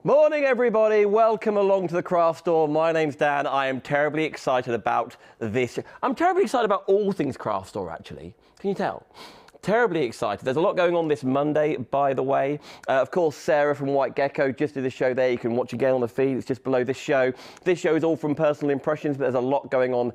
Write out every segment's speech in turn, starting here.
Morning everybody, welcome along to the Craft Store. My name's Dan. I am terribly excited about this. I'm terribly excited about all things Craft Store actually. Can you tell? Terribly excited. There's a lot going on this Monday, by the way. Of course, Sarah from White Gecko just did the show there. You can watch again on the feed. It's just below this show. This show is all from Personal Impressions, but there's a lot going on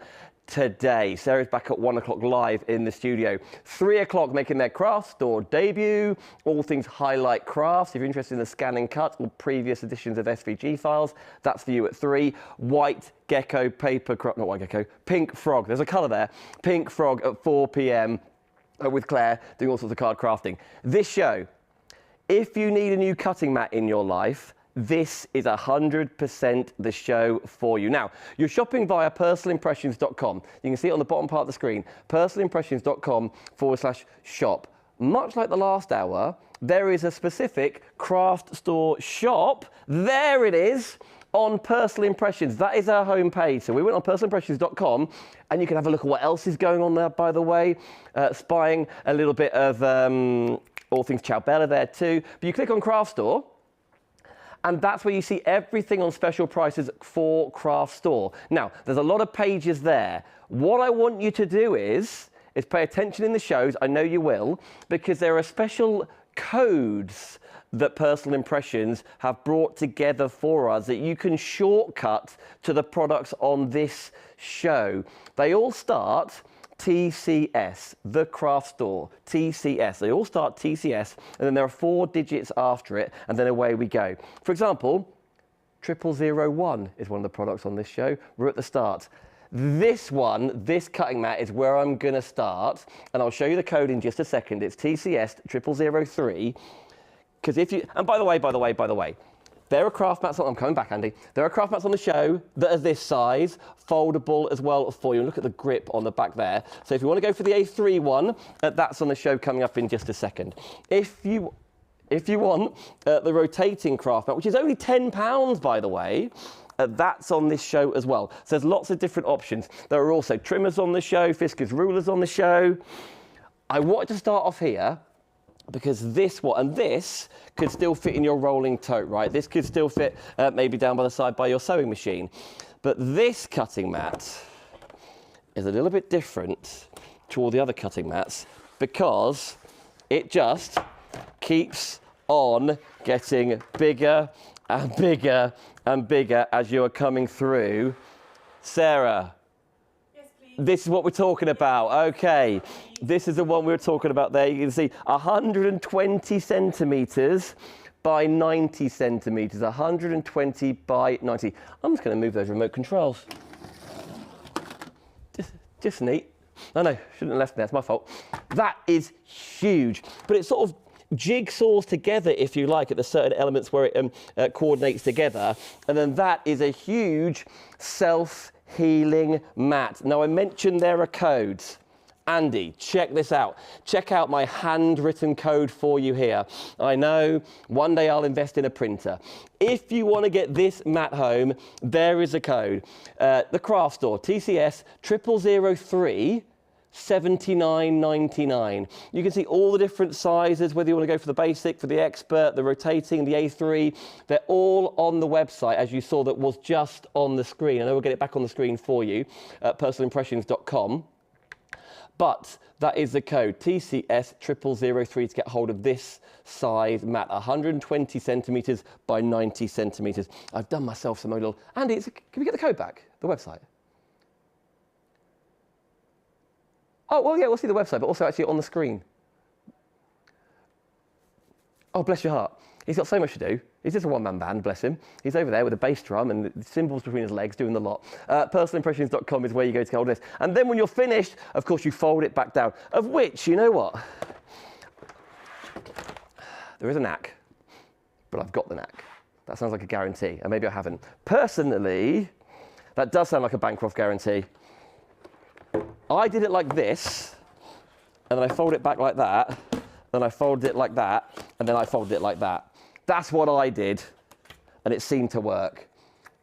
today. Sarah's back at 1 o'clock live in the studio. 3 o'clock making their Craft Store debut. All things Highlight Crafts. If you're interested in the scan and cut or previous editions of SVG files, that's for you at 3. White Gecko paper, not White Gecko, Pink Frog. There's a colour there. Pink Frog at 4 p.m. With Claire doing all sorts of card crafting. This show, if you need a new cutting mat in your life, this is 100% the show for you. Now, you're shopping via personalimpressions.com. You can see it on the bottom part of the screen, personalimpressions.com/shop. Much like the last hour, there is a specific Craft Store shop. There it is on Personal Impressions. That is our homepage. So we went on personalimpressions.com and you can have a look at what else is going on there, by the way. Spying a little bit of all things Ciao Bella there too. But you click on Craft Store, and that's where you see everything on special prices for Craft Store. Now, there's a lot of pages there. What I want you to do is pay attention in the shows, I know you will, because there are special codes that Personal Impressions have brought together for us that you can shortcut to the products on this show. They all start TCS, the Craft Store, TCS. They all start TCS, and then there are 4 digits after it, and then away we go. For example, 0001 is one of the products on this show. We're at the start. This one, this cutting mat, is where I'm going to start, and I'll show you the code in just a second. It's TCS 0003. Because if you, and by the way, there are craft mats, I'm coming back, Andy. There are craft mats on the show that are this size, foldable as well for you. And look at the grip on the back there. So if you want to go for the A3 one, that's on the show coming up in just a second. If you want the rotating craft mat, which is only £10, by the way, that's on this show as well. So there's lots of different options. There are also trimmers on the show, Fiskars rulers on the show. I wanted to start off here because this one, and this could still fit in your rolling tote, right? This could still fit maybe down by the side by your sewing machine. But this cutting mat is a little bit different to all the other cutting mats because it just keeps on getting bigger and bigger and bigger as you are coming through. Sarah. This is what we're talking about. Okay, this is the one we were talking about there. You can see 120 centimetres by 90 centimetres. 120 by 90. I'm just going to move those remote controls. Just neat. I know, shouldn't have left there. It's my fault. That is huge, but it sort of jigsaws together, if you like, at the certain elements where it coordinates together, and then that is a huge self-healing mat. Now, I mentioned there are codes. Andy, check this out. Check out my handwritten code for you here. I know one day I'll invest in a printer. If you want to get this mat home, there is a code. The Craft Store, TCS 0003 $79.99. You can see all the different sizes, whether you want to go for the basic, for the expert, the rotating, the A3. They're all on the website, as you saw, that was just on the screen. I know we'll get it back on the screen for you at personalimpressions.com. But that is the code, TCS 0003, to get hold of this size mat, 120 centimetres by 90 centimetres. I've done myself some little... Andy, can we get the code back, the website? Oh, well, yeah, we'll see the website, but also actually on the screen. Oh, bless your heart. He's got so much to do. He's just a one-man band, bless him. He's over there with a bass drum and the cymbals between his legs doing the lot. Personalimpressions.com is where you go to get hold of this. And then when you're finished, of course, you fold it back down. Of which, you know what? There is a knack, but I've got the knack. That sounds like a guarantee, and maybe I haven't. Personally, that does sound like a Bancroft guarantee. I did it like this, and then I fold it back like that, then I folded it like that, and then I folded it like that. That's what I did, and it seemed to work.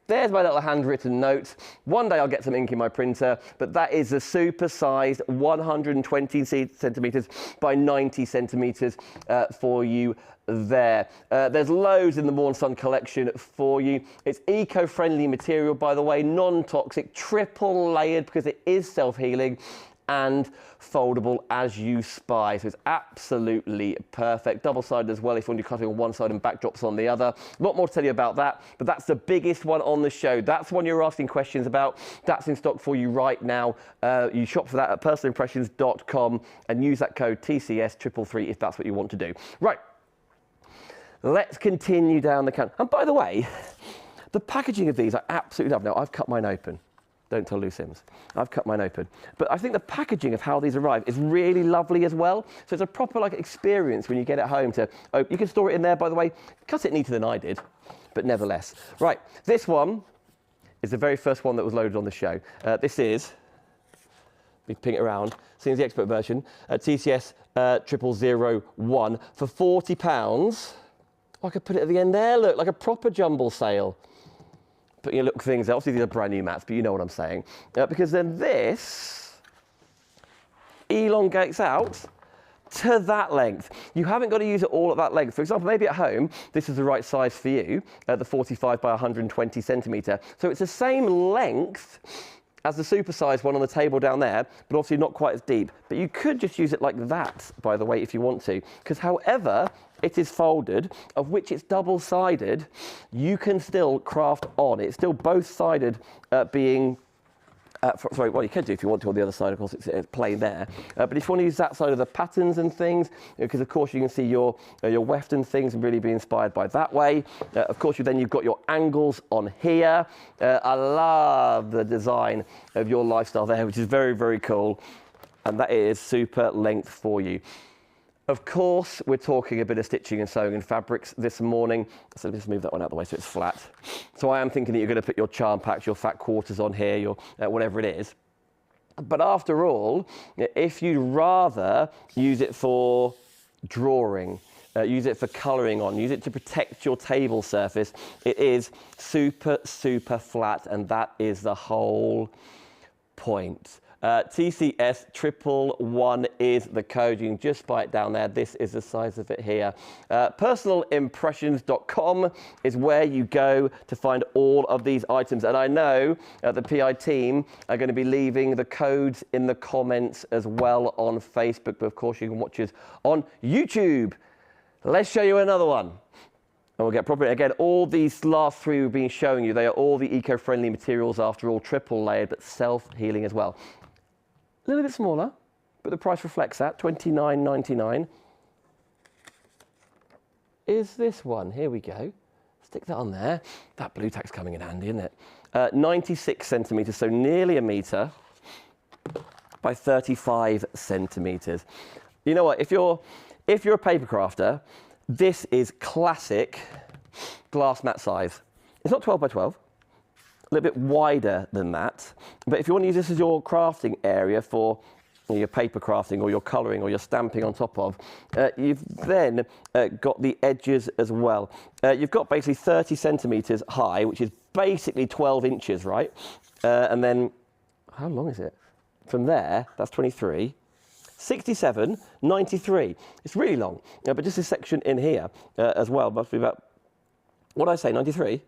There's my little handwritten note. One day I'll get some ink in my printer, but that is a super-sized 120 centimetres by 90 centimetres for you there. There's loads in the Morn Sun collection for you. It's eco-friendly material, by the way, non-toxic, triple layered because it is self-healing and foldable as you spy. So it's absolutely perfect. Double-sided as well if you're cutting on one side and backdrops on the other. A lot more to tell you about that, but that's the biggest one on the show. That's one you're asking questions about. That's in stock for you right now. You shop for that at personalimpressions.com and use that code TCS333 if that's what you want to do. Right, let's continue down the count. And by the way, the packaging of these I absolutely love. Now, I've cut mine open. Don't tell Lou Sims. I've cut mine open. But I think the packaging of how these arrive is really lovely as well. So it's a proper experience when you get it home to, you can store it in there, by the way. Cut it neater than I did, but nevertheless. Right, this one is the very first one that was loaded on the show. This is, let me ping it around, seeing the expert version, TCS 0001 for £40. Oh, I could put it at the end there, look, like a proper jumble sale. But you look things, obviously these are brand new mats, but you know what I'm saying. Because then this elongates out to that length. You haven't got to use it all at that length. For example, maybe at home, this is the right size for you, the 45 by 120 centimetre. So it's the same length as the super-sized one on the table down there, but obviously not quite as deep. But you could just use it like that, by the way, if you want to. Because however it is folded, of which it's double-sided, you can still craft on. It's still both-sided being... sorry, well, you can do if you want to on the other side, of course, it's plain there. But if you want to use that side of the patterns and things, because of course you can see your weft and things and really be inspired by that way. Of course, you've got your angles on here. I love the design of your lifestyle there, which is very, very cool. And that is super length for you. Of course, we're talking a bit of stitching and sewing and fabrics this morning. So let's move that one out of the way so it's flat. So I am thinking that you're going to put your charm packs, your fat quarters on here, your whatever it is. But after all, if you'd rather use it for drawing, use it for colouring on, use it to protect your table surface, it is super, super flat, and that is the whole point. TCS 111 is the code. You can just buy it down there. This is the size of it here. Personalimpressions.com is where you go to find all of these items. And I know the PI team are going to be leaving the codes in the comments as well on Facebook. But of course, you can watch us on YouTube. Let's show you another one. And we'll get proper, again, all these last three we've been showing you, they are all the eco-friendly materials after all, triple layered, but self-healing as well. A little bit smaller, but the price reflects that, $29.99. Is this one, here we go. Stick that on there. That blue tack's coming in handy, isn't it? 96 centimetres, so nearly a metre by 35 centimetres. You know what, if you're a paper crafter, this is classic glass mat size. It's not 12 by 12. A little bit wider than that. But if you want to use this as your crafting area for your paper crafting or your colouring or your stamping on top of, you've then got the edges as well. You've got basically 30 centimetres high, which is basically 12 inches, right? And then, how long is it? From there, that's 23. 67, 93. It's really long. But just this section in here as well must be about, what did I say, 93?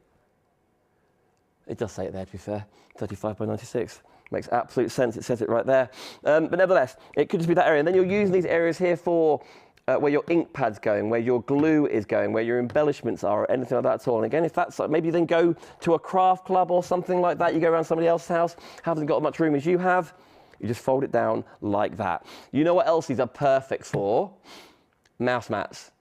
It does say it there, to be fair, 35 by 96. Makes absolute sense, it says it right there. But nevertheless, it could just be that area. And then you're using these areas here for where your ink pad's going, where your glue is going, where your embellishments are, or anything like that at all. And again, if that's like, maybe you then go to a craft club or something like that, you go around somebody else's house, haven't got as much room as you have, you just fold it down like that. You know what else these are perfect for? Mouse mats.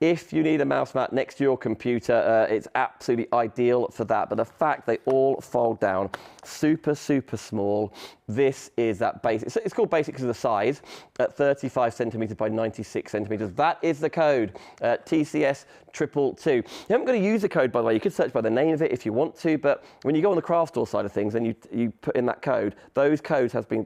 If you need a mouse mat next to your computer, it's absolutely ideal for that. But the fact they all fold down, super, super small. This is that basic. So it's called basic because of the size, at 35 centimetres by 96 centimetres. That is the code, TCS 222. You haven't got to use the code, by the way. You could search by the name of it if you want to, but when you go on the craft store side of things and you put in that code, those codes have been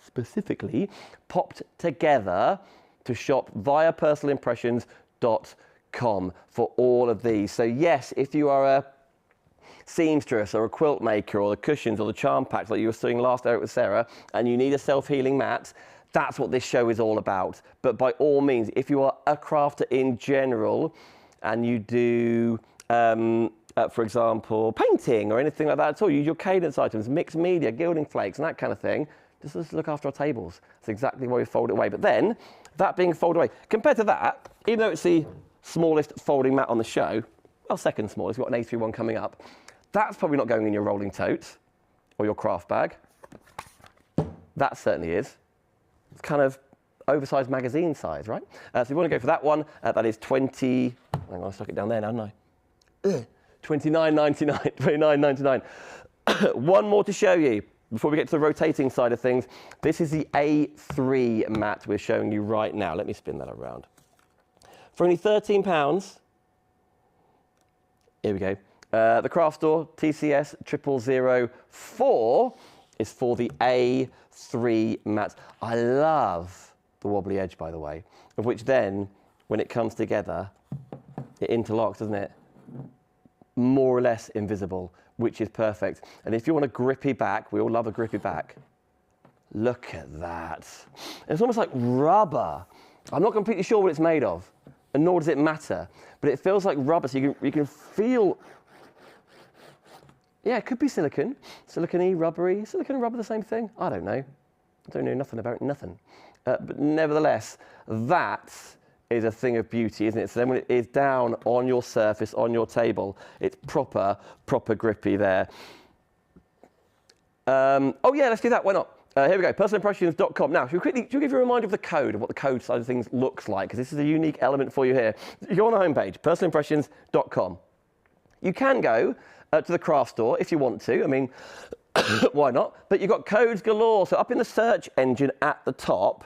specifically popped together to shop via personalimpressions.com for all of these. So yes, if you are seamstress or a quilt maker or the cushions or the charm packs like you were doing last Eric with Sarah, and you need a self-healing mat, that's what this show is all about. But by all means, if you are a crafter in general and you do, for example, painting or anything like that at all, use your cadence items, mixed media, gilding flakes and that kind of thing, just look after our tables. That's exactly why we fold it away. But then, that being folded away, compared to that, even though it's the smallest folding mat on the show, well, second smallest, we've got an A31 coming up, that's probably not going in your rolling tote or your craft bag. That certainly is. It's kind of oversized magazine size, right? So you want to go for that one. That is 20, hang on, I stuck it down there now, haven't I? $29.99, $29.99. One more to show you before we get to the rotating side of things. This is the A3 mat we're showing you right now. Let me spin that around. For only £13, here we go. The Craft Store TCS 0004 is for the A3 mats. I love the wobbly edge, by the way, of which then, when it comes together, it interlocks, doesn't it? More or less invisible, which is perfect. And if you want a grippy back, we all love a grippy back. Look at that. It's almost like rubber. I'm not completely sure what it's made of, and nor does it matter, but it feels like rubber, so you can feel. Yeah, it could be silicone. Silicone-y, rubbery. Silicone and rubber the same thing? I don't know. I don't know nothing about nothing. But nevertheless, that is a thing of beauty, isn't it? So then when it is down on your surface, on your table, it's proper grippy there. Oh yeah, let's do that. Why not? Here we go, personalimpressions.com. Now, should we give you a reminder of the code, of what the code side of things looks like? Because this is a unique element for you here. You go on the homepage, personalimpressions.com. You can go to the craft store if you want to. I mean, why not? But you've got codes galore. So up in the search engine at the top,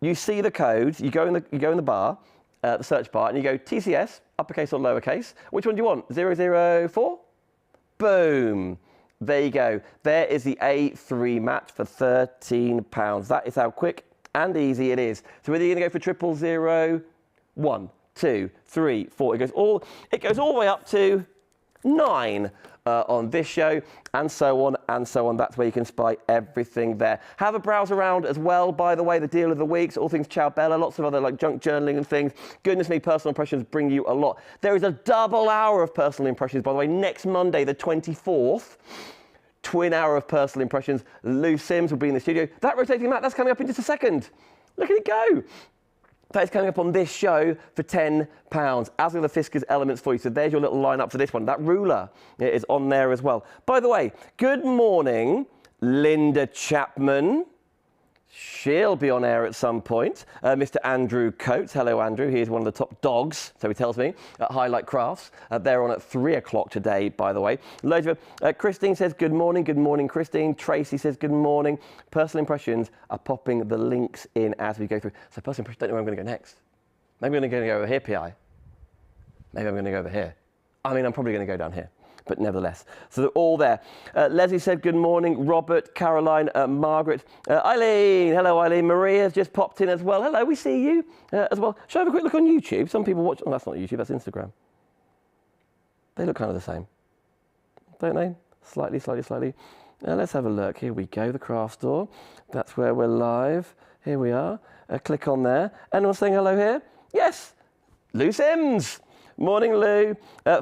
you see the codes. You go in the bar, the search bar, and you go TCS, uppercase or lowercase. Which one do you want? 004? Boom. There you go. There is the A3 mat for £13. That is how quick and easy it is. So whether you're going to go for 000, 1, 2, 3, 4, it goes all the way up to 9 on this show, and so on and so on. That's where you can spy everything there. Have a browse around as well, by the way, the deal of the week, so all things Ciao Bella, lots of other like junk journaling and things. Goodness me, personal impressions bring you a lot. There is a double hour of personal impressions, by the way, next Monday, the 24th. Twin hour of personal impressions. Lou Sims will be in the studio. That rotating mat, that's coming up in just a second. Look at it go. That is coming up on this show for £10, as are the Fiskars elements for you. So there's your little lineup for this one. That ruler is on there as well. By the way, good morning, Linda Chapman. She'll be on air at some point. Mr. Andrew Coates. Hello, Andrew. He is one of the top dogs, so he tells me, at Highlight Crafts. They're on at 3 o'clock today, by the way. Loads of Christine says good morning. Good morning, Christine. Tracy says good morning. Personal impressions are popping the links in as we go through. So personal impressions, don't know where I'm going to go next. Maybe I'm going to go over here, PI. Maybe I'm going to go over here. I mean, I'm probably going to go down here. But nevertheless, so they're all there. Leslie said good morning. Robert, Caroline, Margaret, Eileen. Hello, Eileen. Maria's just popped in as well. Hello, we see you as well. Shall I have a quick look on YouTube? Some people watch. Oh, that's not YouTube. That's Instagram. They look kind of the same, don't they? Slightly. Let's have a look. Here we go. The Craft Store. That's where we're live. Here we are. Click on there. Anyone saying hello here? Yes. Lou Sims. Morning, Lou.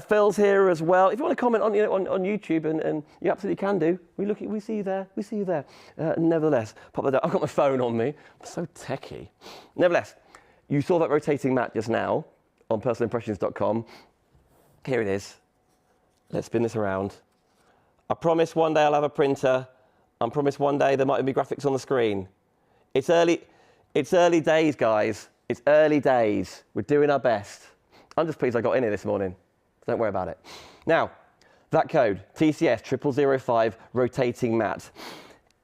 Phil's here as well. If you want to comment on YouTube, and you absolutely can do. We see you there. We see you there. Nevertheless, pop that down. I've got my phone on me. I'm so techie. Nevertheless, you saw that rotating mat just now on personalimpressions.com. Here it is. Let's spin this around. I promise one day I'll have a printer. I promise one day there might be graphics on the screen. It's early days, guys. It's early days. We're doing our best. I'm just pleased I got in here this morning. Don't worry about it. Now, that code, TCS 0005 rotating mat.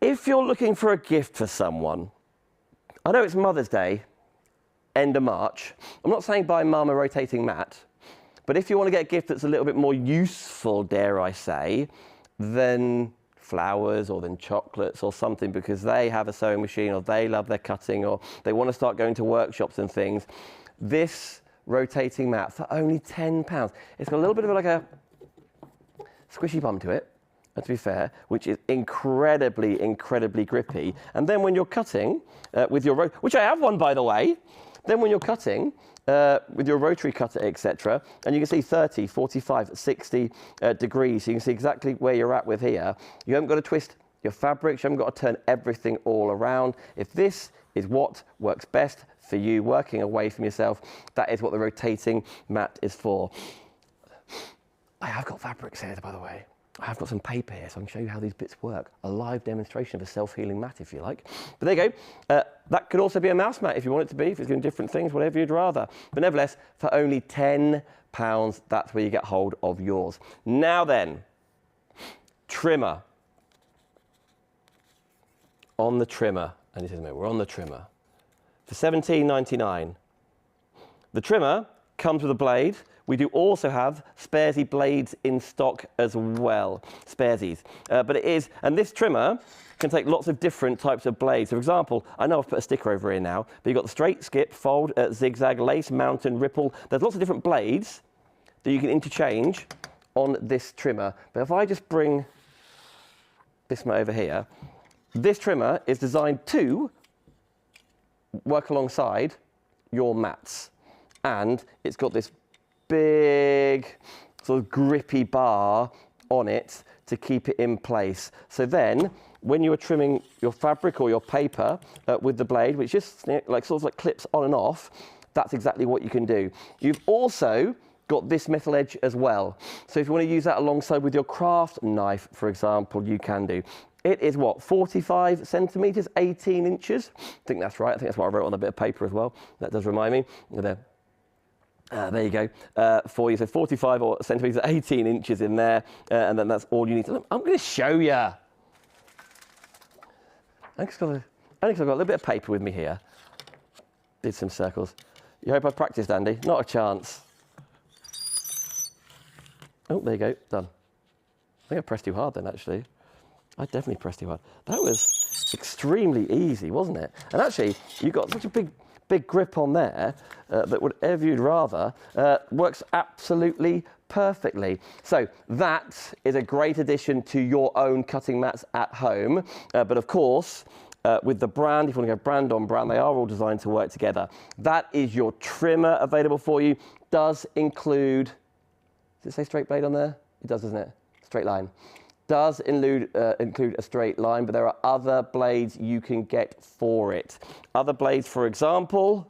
If you're looking for a gift for someone, I know it's Mother's Day, end of March. I'm not saying buy mum a rotating mat, but if you want to get a gift that's a little bit more useful, dare I say, than flowers or than chocolates or something, because they have a sewing machine or they love their cutting or they want to start going to workshops and things, this rotating mat for only £10. It's got a little bit of like a squishy bum to it, to be fair, which is incredibly, incredibly grippy. And then when you're cutting with your, which I have one, by the way, then when you're cutting with your rotary cutter, etc., and you can see 30, 45, 60 degrees, so you can see exactly where you're at with here. You haven't got to twist your fabrics, you haven't got to turn everything all around. If this is what works best for you, working away from yourself, that is what the rotating mat is for. I have got fabrics here, by the way. I have got some paper here, so I can show you how these bits work. A live demonstration of a self-healing mat, if you like. But there you go. That could also be a mouse mat if you want it to be, if it's doing different things, whatever you'd rather. But nevertheless, for only £10, that's where you get hold of yours. Now then, trimmer. On the trimmer, and this is me, we're on the trimmer. For £17.99. The trimmer comes with a blade. We do also have Sparesy blades in stock as well, Sparesies. But it is, and this trimmer can take lots of different types of blades. So for example, I know I've put a sticker over here now, but you've got the straight, skip, fold, zigzag, lace, mountain, ripple. There's lots of different blades that you can interchange on this trimmer. But if I just bring this mat over here, this trimmer is designed to work alongside your mats. And it's got this big sort of grippy bar on it to keep it in place. So then when you are trimming your fabric or your paper with the blade, which just like sort of like clips on and off, that's exactly what you can do. You've also got this metal edge as well. So if you want to use that alongside with your craft knife, for example, you can do. It is what, 45 centimetres, 18 inches? I think that's right. I think that's what I wrote on a bit of paper as well. That does remind me. There you go, for you. So 45 centimetres, 18 inches in there, and then that's all you need to. I'm going to show you. I think I've got a little bit of paper with me here. Did some circles. You hope I've practiced, Andy? Not a chance. Oh, there you go, done. I think I pressed too hard then, actually. I definitely pressed too hard. That was extremely easy, wasn't it? And actually, you've got such a big grip on there that whatever you'd rather works absolutely perfectly. So that is a great addition to your own cutting mats at home. But of course, with the brand, if you want to go brand on brand, they are all designed to work together. That is your trimmer available for you. Does include, does it say straight blade on there? It does, doesn't it? Straight line. Does include a straight line, but there are other blades you can get for it. Other blades, for example,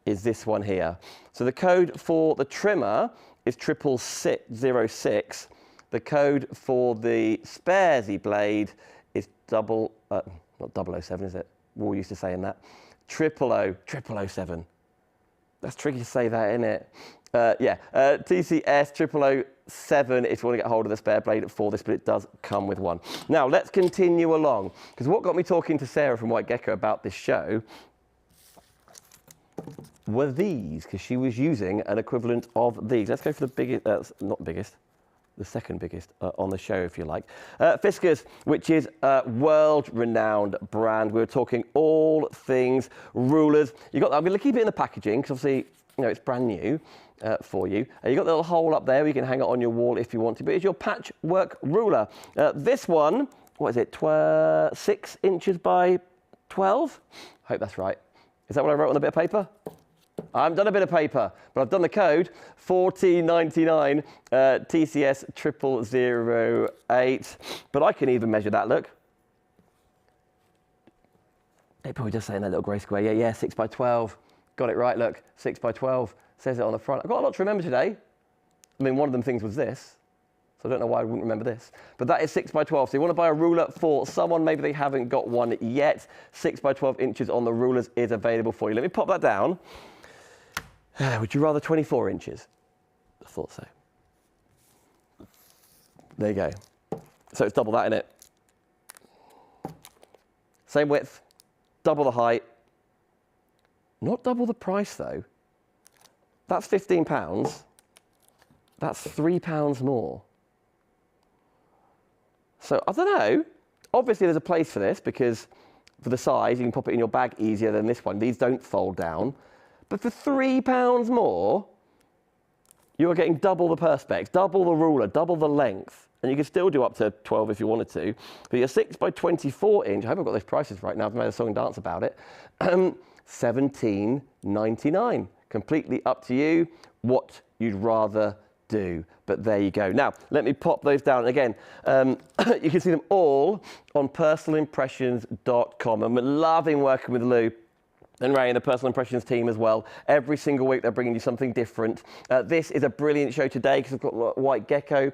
is this one here. So the code for the trimmer is 60606. The code for the Sparesy blade is not 007, is it? We're all used to saying that. 007. That's tricky to say that, isn't it? TCS 0007 if you want to get hold of the spare blade for this, but it does come with one. Now, let's continue along, because what got me talking to Sarah from White Gecko about this show were these, because she was using an equivalent of these. Let's go for the biggest, not biggest, the second biggest on the show, if you like. Fiskars, which is a world-renowned brand. We were talking all things rulers. I'm going to keep it in the packaging, because obviously, you know, it's brand new. For you. You've got the little hole up there, you can hang it on your wall if you want to, but it's your patchwork ruler. This one, what is it, 6 inches by 12? I hope that's right. Is that what I wrote on a bit of paper? I haven't done a bit of paper, but I've done the code, $14.99, TCS 0008. But I can even measure that, look. It probably does say in that little grey square, yeah, 6 by 12. Got it right, look, 6 by 12. Says it on the front. I've got a lot to remember today. I mean, one of them things was this, so I don't know why I wouldn't remember this. But that is 6 by 12. So you want to buy a ruler for someone, maybe they haven't got one yet. 6 by 12 inches on the rulers is available for you. Let me pop that down. Would you rather 24 inches? I thought so. There you go. So it's double that, innit? Same width, double the height. Not double the price, though. That's £15. That's £3 more. So I don't know. Obviously, there's a place for this because for the size, you can pop it in your bag easier than this one. These don't fold down. But for £3 more, you are getting double the perspex, double the ruler, double the length. And you can still do up to 12 if you wanted to. But your 6 by 24 inch, I hope I've got those prices right now, I've made a song and dance about it, $17.99. Completely up to you what you'd rather do. But there you go. Now, let me pop those down. Again, you can see them all on personalimpressions.com. And we're loving working with Lou and Ray and the Personal Impressions team as well. Every single week they're bringing you something different. This is a brilliant show today because we've got White Gecko.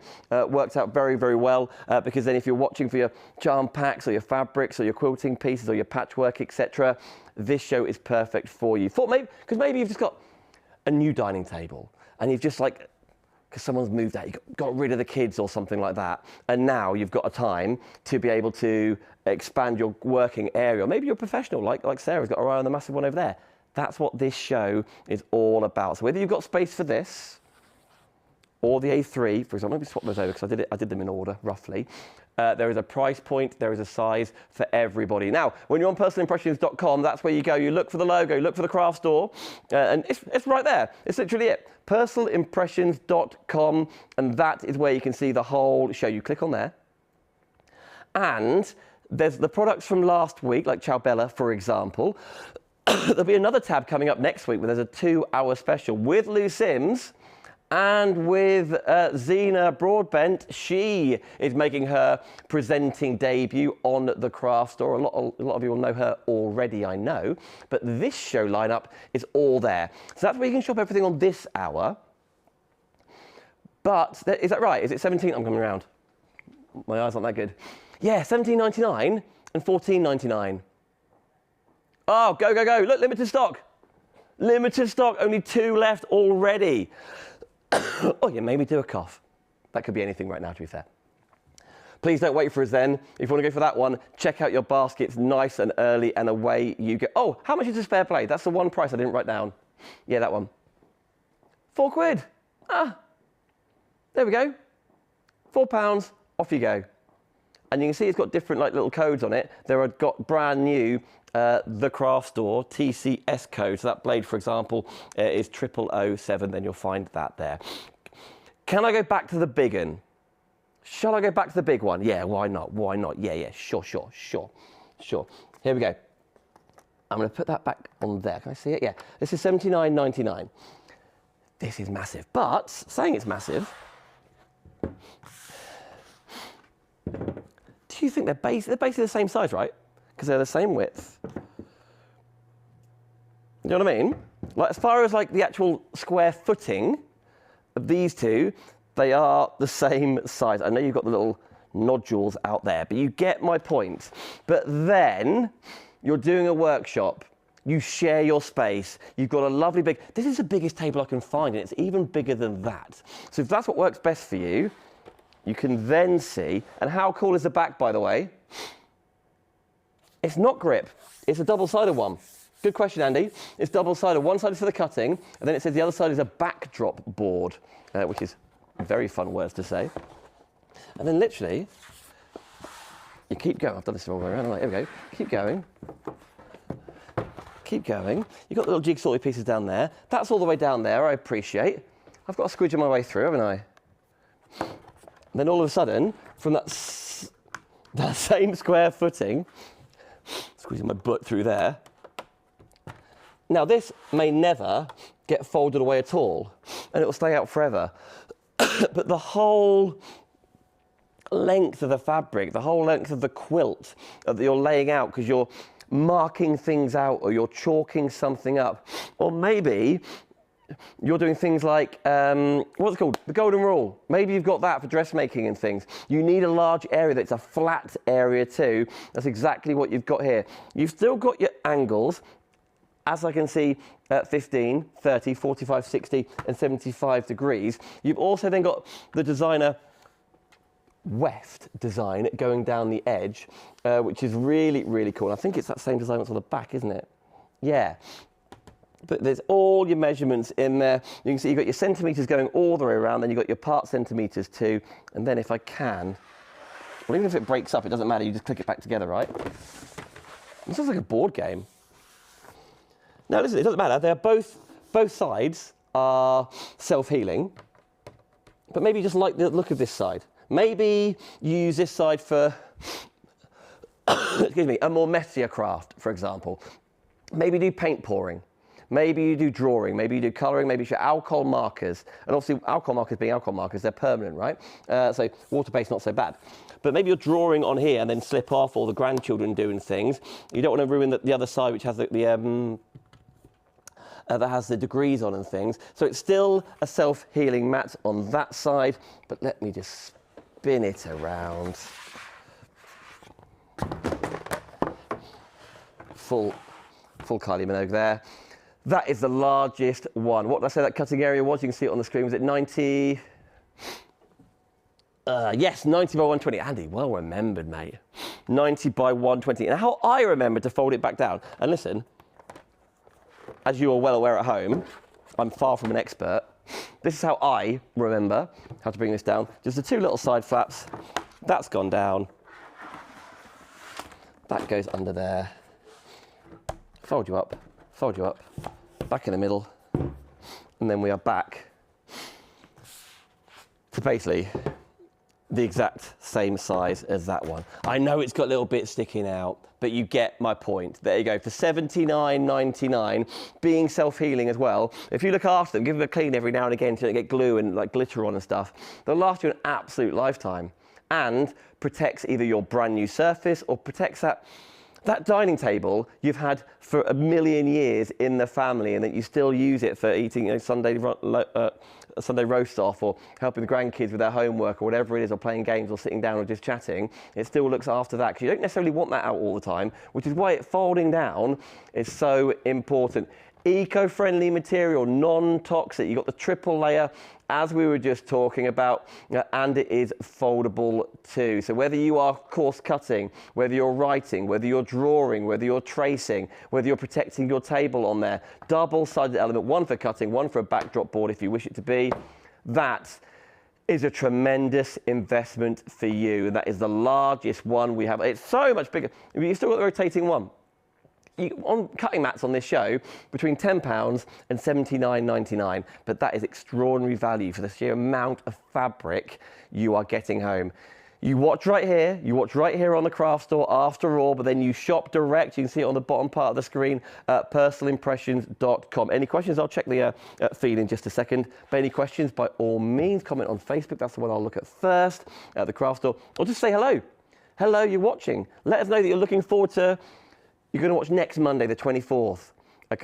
Works out very, very well because then if you're watching for your charm packs or your fabrics or your quilting pieces or your patchwork, etc., this show is perfect for you. Because maybe you've just got a new dining table and you've just like, because someone's moved out, you got rid of the kids or something like that, and now you've got a time to be able to expand your working area. Maybe you're a professional, like Sarah's got her eye on the massive one over there. That's what this show is all about. So whether you've got space for this, or the A3, for example, let me swap those over because I did them in order, roughly. There is a price point, there is a size for everybody. Now, when you're on personalimpressions.com, that's where you go. You look for the logo, look for the craft store, and it's right there. It's literally it. Personalimpressions.com, and that is where you can see the whole show. You click on there, and there's the products from last week, like Ciao Bella, for example. There'll be another tab coming up next week where there's a 2-hour special with Lou Sims. And with Zena Broadbent, she is making her presenting debut on the craft store. A lot of you will know her already, I know. But this show lineup is all there. So that's where you can shop everything on this hour. But, is that right? Is it 17? I'm coming around. My eyes aren't that good. Yeah, $17.99 and $14.99. Oh, go, go, go. Look, limited stock. Limited stock, only 2 left already. Oh, you made me do a cough. That could be anything right now, to be fair. Please don't wait for us then. If you want to go for that one, check out your baskets nice and early and away you go. Oh, how much is this fair play? That's the one price I didn't write down. Yeah, that one. £4. Ah, there we go. £4, off you go. And you can see it's got different like little codes on it. There are got brand new The Craft Store TCS code. So that blade, for example, is 0007. Then you'll find that there. Can I go back to the big one? Shall I go back to the big one? Yeah, why not? Why not? Yeah, sure. Here we go. I'm going to put that back on there. Can I see it? Yeah. This is $79.99. This is massive. But saying it's massive, do you think they're basically the same size, right? Because they're the same width. You know what I mean? Like as far as like the actual square footing of these two, they are the same size. I know you've got the little nodules out there, but you get my point. But then you're doing a workshop. You share your space. You've got a lovely big, this is the biggest table I can find, and it's even bigger than that. So if that's what works best for you, you can then see, and how cool is the back, by the way? It's not grip, it's a double-sided one. Good question, Andy. It's double-sided. One side is for the cutting, and then it says the other side is a backdrop board, which is very fun words to say. And then literally, you keep going. I've done this the wrong way around. Here we go. Keep going. Keep going. You've got the little jigsaw pieces down there. That's all the way down there, I appreciate. I've got to squidge my way through, haven't I? Then all of a sudden, from that same square footing, squeezing my butt through there. Now this may never get folded away at all, and it will stay out forever. But the whole length of the fabric, the whole length of the quilt that you're laying out because you're marking things out or you're chalking something up, or maybe you're doing things like, what's it called? The golden rule. Maybe you've got that for dressmaking and things. You need a large area that's a flat area too. That's exactly what you've got here. You've still got your angles, as I can see, at 15, 30, 45, 60, and 75 degrees. You've also then got the designer weft design going down the edge, which is really, really cool. And I think it's that same design that's on the back, isn't it? Yeah. But there's all your measurements in there. You can see you've got your centimetres going all the way around, then you've got your part centimetres too. And then if I can, well, even if it breaks up, it doesn't matter, you just click it back together, right? This sounds like a board game. No, listen, it doesn't matter. They're both sides are self-healing. but maybe you just like the look of this side. Maybe you use this side for, excuse me, a more messier craft, for example. Maybe you do paint pouring. Maybe you do drawing, maybe you do colouring, maybe you show alcohol markers. And obviously, alcohol markers being alcohol markers, they're permanent, right? So water-based, not so bad. But maybe you're drawing on here and then slip off, or the grandchildren doing things. You don't want to ruin the other side, which has that has the degrees on and things. So it's still a self-healing mat on that side, but let me just spin it around. Full Kylie Minogue there. That is the largest one. What did I say that cutting area was? You can see it on the screen. Was it 90? Yes, 90 by 120. Andy, well remembered, mate. 90 by 120. And how I remember to fold it back down. And listen, as you are well aware at home, I'm far from an expert. This is how I remember how to bring this down. Just the two little side flaps. That's gone down. That goes under there. Fold you up, back in the middle, and then we are back to basically the exact same size as that one. I know it's got little bits sticking out, but you get my point. There you go, for $79.99, being self-healing as well. If you look after them, give them a clean every now and again so they get glue and like glitter on and stuff, they'll last you an absolute lifetime and protects either your brand new surface or protects that dining table you've had for a million years in the family, and that you still use it for eating Sunday roast off, or helping the grandkids with their homework, or whatever it is, or playing games, or sitting down, or just chatting. It still looks after that, because you don't necessarily want that out all the time, which is why folding down is so important. Eco-friendly material, non-toxic. You've got the triple layer, as we were just talking about, and it is foldable too. So whether you are course cutting, whether you're writing, whether you're drawing, whether you're tracing, whether you're protecting your table on there, double-sided element, one for cutting, one for a backdrop board if you wish it to be, that is a tremendous investment for you. And that is the largest one we have. It's so much bigger. You've still got the rotating one. On cutting mats on this show, between £10 and $79.99, but that is extraordinary value for the sheer amount of fabric you are getting home. You watch right here on the craft store after all, but then you shop direct. You can see it on the bottom part of the screen at personalimpressions.com. Any questions? I'll check the feed in just a second. But any questions, by all means, comment on Facebook. That's the one I'll look at first at the craft store. Or just say hello. Hello, you're watching. Let us know that you're looking forward to. You're going to watch next Monday, the 24th,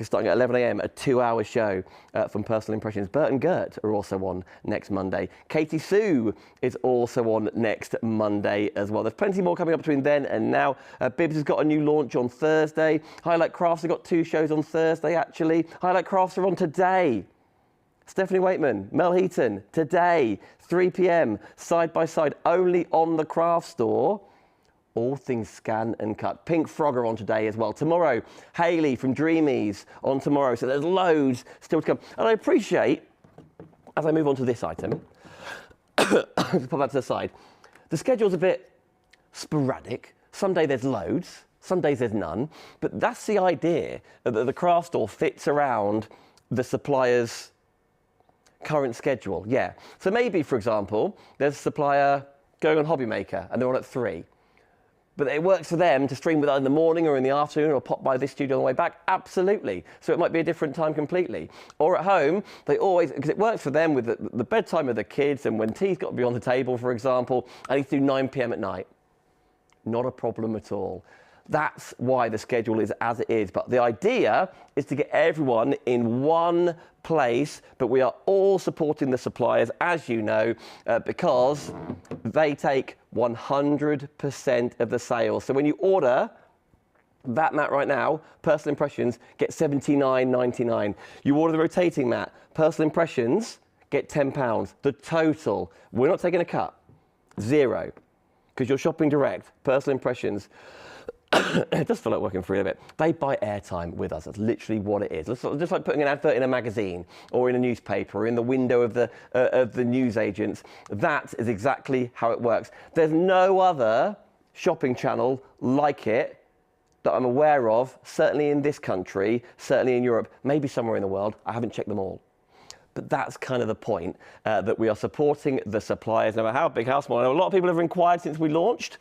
starting at 11 a.m, a 2-hour show from Personal Impressions. Bert and Gert are also on next Monday. Katie Sue is also on next Monday as well. There's plenty more coming up between then and now. Bibbs has got a new launch on Thursday. Highlight Crafts have got 2 shows on Thursday, actually. Highlight Crafts are on today. Stephanie Waitman, Mel Heaton, today, 3 p.m, side by side, only on the craft store. All things scan and cut. Pink Frogger on today as well. Tomorrow, Hayley from Dreamies on tomorrow. So there's loads still to come. And I appreciate, as I move on to this item, just pop that to the side, the schedule's a bit sporadic. Some days there's loads, some days there's none. But that's the idea, that the craft store fits around the supplier's current schedule. Yeah. So maybe, for example, there's a supplier going on Hobby Maker and they're on at 3. But it works for them to stream with it in the morning or in the afternoon, or pop by this studio on the way back. Absolutely. So it might be a different time completely. Or at home, they always, because it works for them with the bedtime of the kids, and when tea's got to be on the table, for example, I need to do 9 p.m. at night. Not a problem at all. That's why the schedule is as it is. But the idea is to get everyone in one place, but we are all supporting the suppliers, as you know, because they take 100% of the sales. So when you order that mat right now, Personal Impressions, get $79.99. You order the rotating mat, Personal Impressions, get £10. The total, we're not taking a cut, 0, because you're shopping direct, Personal Impressions. It does feel like working for you a bit. They buy airtime with us. That's literally what it is. It's just like putting an advert in a magazine or in a newspaper or in the window of the newsagents. That is exactly how it works. There's no other shopping channel like it that I'm aware of, certainly in this country, certainly in Europe, maybe somewhere in the world. I haven't checked them all. But that's kind of the point, that we are supporting the suppliers, no matter how big, how small. I know a lot of people have inquired since we launched.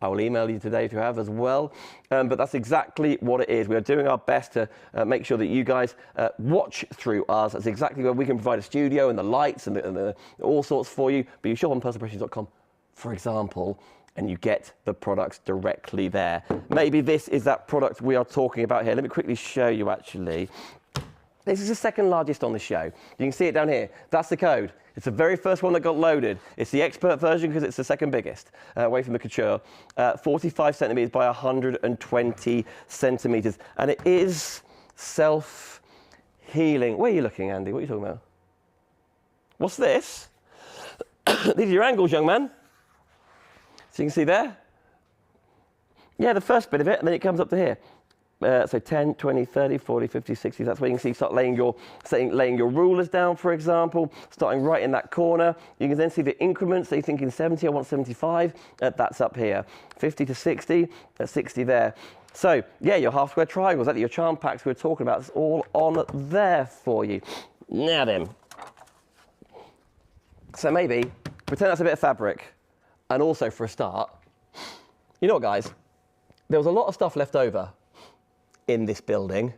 I will email you today if you have as well. But that's exactly what it is. We are doing our best to make sure that you guys watch through us. That's exactly where we can provide a studio and the lights and, the all sorts for you. But you shop on personalimpressions.com, for example, and you get the products directly there. Maybe this is that product we are talking about here. Let me quickly show you, actually. This is the second largest on the show. You can see it down here. That's the code. It's the very first one that got loaded. It's the expert version because it's the second biggest, away from the couture. 45 centimeters by 120 centimeters. And it is self-healing. Where are you looking, Andy? What are you talking about? What's this? These are your angles, young man. So you can see there. Yeah, the first bit of it, and then it comes up to here. So 10, 20, 30, 40, 50, 60. That's where you can see start laying your rulers down, for example, starting right in that corner. You can then see the increments. So you're thinking 70, I want 75. That's up here. 50 to 60, 60 there. So yeah, your half square triangles, your charm packs we were talking about, it's all on there for you. Now then, so maybe pretend that's a bit of fabric, and also for a start, you know what, guys? There was a lot of stuff left over in this building,